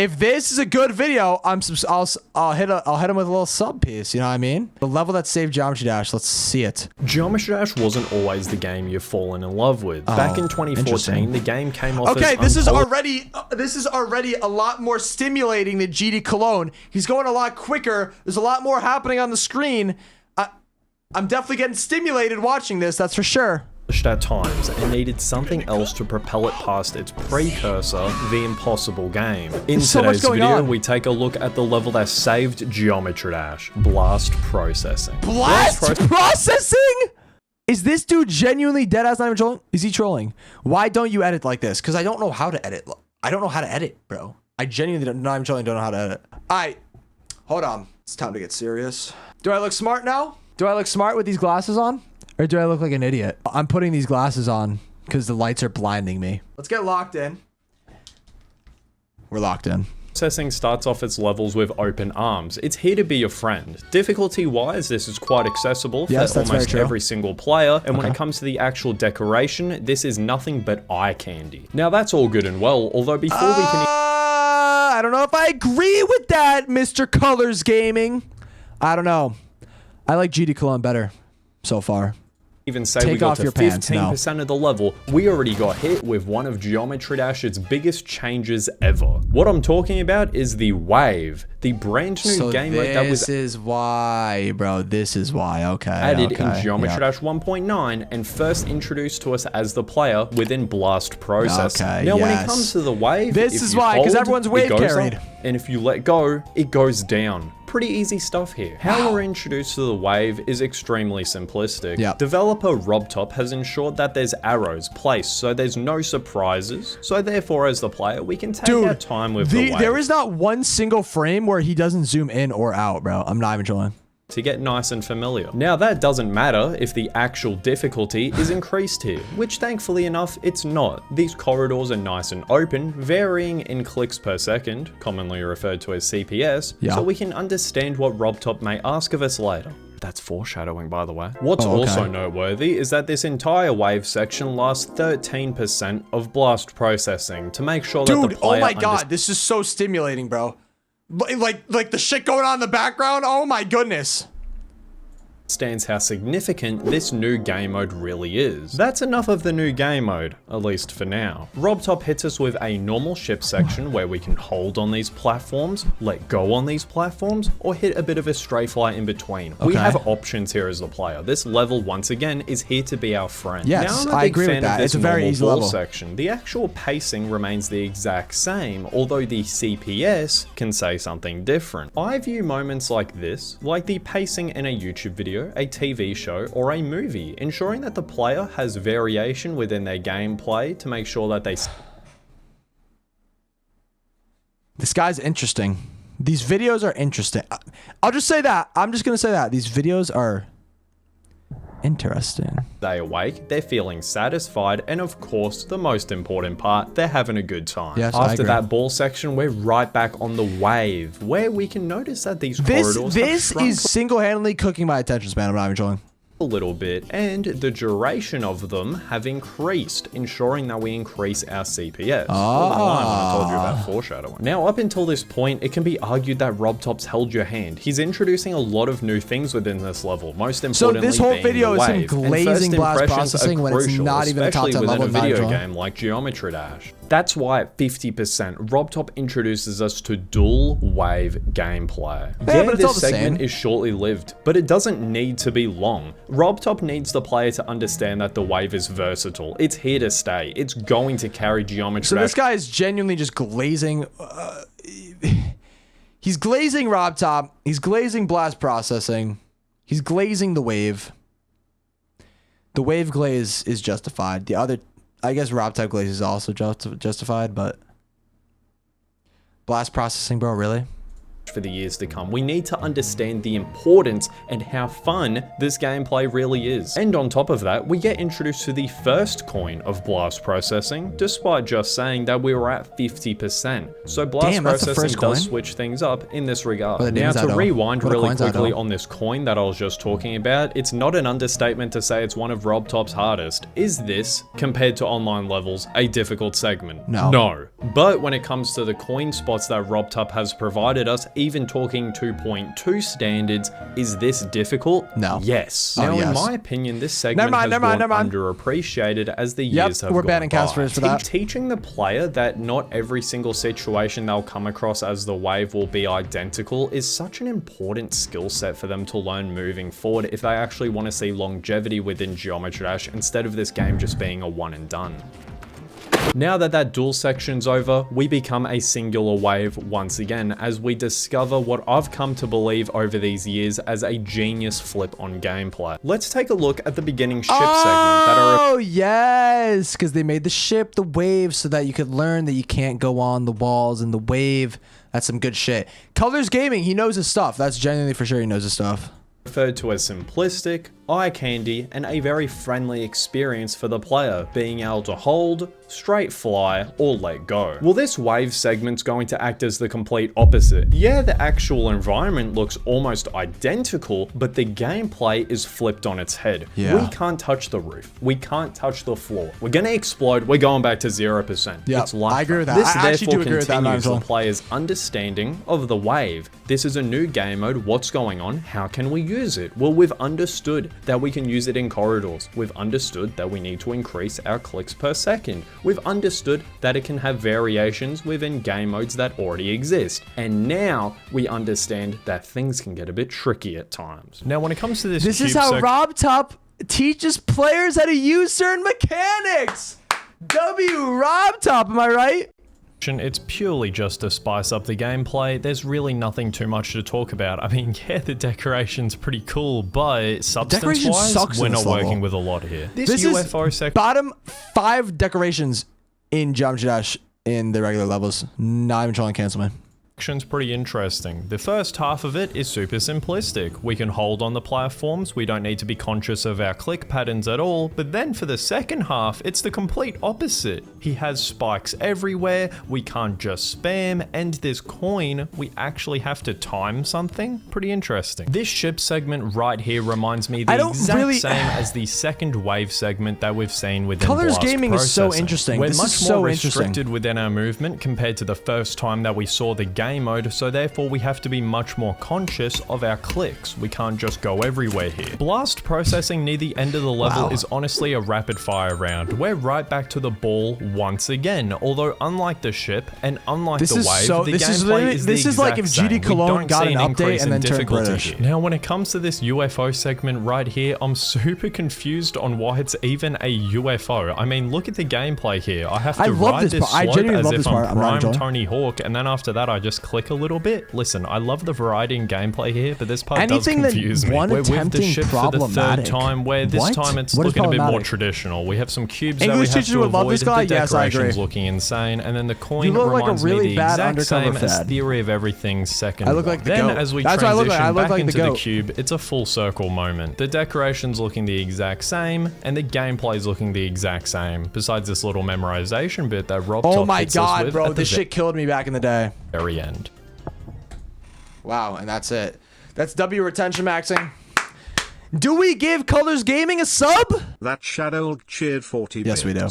If this is a good video, I'll hit him with a little sub piece. You know what I mean? The level that saved Geometry Dash. Let's see it. Geometry Dash wasn't always the game you've fallen in love with. Back in 2014, the game came off Okay, as this is already a lot more stimulating than GD Cologne. He's going a lot quicker. There's a lot more happening on the screen. I'm definitely getting stimulated watching this. That's for sure. At times and needed something else to propel it past its precursor, the Impossible Game. In today's video, we take a look at the level that saved Geometry Dash, Blast Processing. Blast Processing? Is this dude genuinely deadass not even trolling? Is he trolling? Why don't you edit like this? Because I don't know how to edit. I don't know how to edit, bro. I genuinely don't know how to edit. Alright, hold on. It's time to get serious. Do I look smart now? Do I look smart with these glasses on? Or do I look like an idiot? I'm putting these glasses on because the lights are blinding me. Let's get locked in. We're locked in. Processing starts off its levels with open arms. It's here to be your friend. Difficulty-wise, this is quite accessible for almost every single player, and when it comes to the actual decoration, this is nothing but eye candy. Now that's all good and well, although before we can... I don't know if I agree with that, Mr. Colors Gaming. I don't know. I like GD Cologne better so far. Even say we got to 15% of the level, we already got hit with one of Geometry Dash's biggest changes ever. What I'm talking about is the Wave, the brand new game mode that was... This is why, bro. This is why. Okay. Added in Geometry Dash 1.9 and first introduced to us as the player within Blast Processing. Now, when it comes to the Wave, this is why, because everyone's wave carried. And if you let go, it goes down. Pretty easy stuff here. How we're introduced to the Wave is extremely simplistic. Developer RobTop has ensured that there's arrows placed so there's no surprises. So therefore, as the player, we can take our time with the Wave. There is not one single frame where he doesn't zoom in or out, bro. I'm not even trolling. To get nice and familiar. Now that doesn't matter if the actual difficulty is increased here, which thankfully enough, it's not. These corridors are nice and open, varying in clicks per second, commonly referred to as CPS, so we can understand what RobTop may ask of us later. That's foreshadowing, by the way. What's also noteworthy is that this entire Wave section lasts 13% of Blast Processing to make sure that the player... oh my god, this is so stimulating, bro. Like the shit going on in the background. Oh my goodness. Understands how significant this new game mode really is. That's enough of the new game mode, at least for now. RobTop hits us with a normal ship section where we can hold on these platforms, let go on these platforms, or hit a bit of a stray fly in between. We have options here as the player. This level, once again, is here to be our friend. Yes, I agree with that. It's a very easy level. Section. The actual pacing remains the exact same, although the CPS can say something different. I view moments like this, like the pacing in a YouTube video, a TV show, or a movie, ensuring that the player has variation within their gameplay to make sure that they... This guy's interesting. These videos are interesting. I'll just say that. I'm just going to say that. These videos are interesting. They awake, they're feeling satisfied, and of course, the most important part, they're having a good time. Yes, after that ball section, we're right back on the Wave, where we can notice that these corridors This is single-handedly cooking my attention span. I'm not even trolling. A little bit, and the duration of them have increased, ensuring that we increase our CPS. I told you about foreshadowing. Now, up until this point, it can be argued that RobTop's held your hand. He's introducing a lot of new things within this level, most importantly, so this whole video is him glazing Blast Processing when it's not even a top 10 level in a video game like Geometry Dash. That's why at 50%, RobTop introduces us to dual Wave gameplay. But this segment is shortly lived, but it doesn't need to be long. RobTop needs the player to understand that the Wave is versatile. It's here to stay. It's going to carry Geometry Dash. So this guy is genuinely just glazing. He's glazing RobTop. He's glazing Blast Processing. He's glazing the Wave. The Wave glaze is justified. The other, I guess RobTop glaze is also justified, but Blast Processing, bro, really? for the years to come. We need to understand the importance and how fun this gameplay really is. And on top of that, we get introduced to the first coin of blast processing, despite just saying that we were at 50%. So blast processing does switch things up in this regard. Now to rewind really quickly on this coin that I was just talking about, it's not an understatement to say it's one of RobTop's hardest. Is this, compared to online levels, a difficult segment? No. No. But when it comes to the coin spots that RobTop has provided us, even talking 2.2 standards, is this difficult? No. Yes. Oh, now, yes. in my opinion, this segment has gone underappreciated as the years have we're gone banning by. Casper's for that. Teaching the player that not every single situation they'll come across as the wave will be identical is such an important skill set for them to learn moving forward if they actually want to see longevity within Geometry Dash instead of this game just being a one and done. Now that dual section's over, we become a singular wave once again as we discover what I've come to believe over these years as a genius flip on gameplay. Let's take a look at the beginning ship segment Oh, yes, because they made the ship the wave so that you could learn that you can't go on the walls in the wave. That's some good shit. Colors Gaming, he knows his stuff. That's genuinely for sure he knows his stuff. Referred to as simplistic, eye candy, and a very friendly experience for the player, being able to hold, straight fly, or let go. Well, this wave segment's going to act as the complete opposite. Yeah, the actual environment looks almost identical, but the gameplay is flipped on its head. Yeah. We can't touch the roof. We can't touch the floor. We're gonna explode. We're going back to 0%. Yeah, it's like I agree with that. This I actually therefore do agree with that, continues the Nigel. player's understanding of the wave. This is a new game mode. What's going on? How can we use it? Well, we've understood that we can use it in corridors. We've understood that we need to increase our clicks per second. We've understood that it can have variations within game modes that already exist. And now we understand that things can get a bit tricky at times. Now, when it comes to this is how RobTop teaches players how to use certain mechanics. RobTop, am I right? It's purely just to spice up the gameplay. There's really nothing too much to talk about. I mean, yeah, the decoration's pretty cool, but substance-wise, we're not working with a lot here. This UFO section, bottom 5 decorations in Geometry Dash in the regular levels. Not even trying to cancel, man. section's pretty interesting. The first half of it is super simplistic. We can hold on the platforms, we don't need to be conscious of our click patterns at all, but then for the second half, it's the complete opposite. He has spikes everywhere, we can't just spam, and this coin, we actually have to time something. Pretty interesting. This ship segment right here reminds me the exact same as the second wave segment that we've seen within Colors Blast Gaming is so Processing. interesting. We're This much is so more interesting. restricted within our movement compared to the first time that we saw the game mode, so therefore we have to be much more conscious of our clicks. We can't just go everywhere here. Blast Processing near the end of the level is honestly a rapid fire round. We're right back to the ball once again, although unlike the ship and unlike the wave, the gameplay is the exact like if same. GD Cologne got an update and then turned difficulty British. here. Now when it comes to this UFO segment right here, I'm super confused on why it's even a UFO. I mean, look at the gameplay here. I have to ride this slope as if I'm Prime Tony Hawk, and then after that I just click a little bit. Listen, I love the variety in gameplay here, but this part does confuse me. We're with the ship for the third time, where this time it's looking a bit more traditional. We have some cubes that we have to avoid. The decoration's looking insane, and then the coin reminds me the exact same as Theory of Everything's second one. Then as we transition back into the cube, it's a full circle moment. The decoration's looking the exact same, and the gameplay's looking the exact same, besides this little memorization bit that RobTop hits us with bro, this shit killed me back in the day. Very end. Wow, and that's it. That's W retention maxing. Do we give Colors Gaming a sub? That Shadow cheered 40 Yes, we do.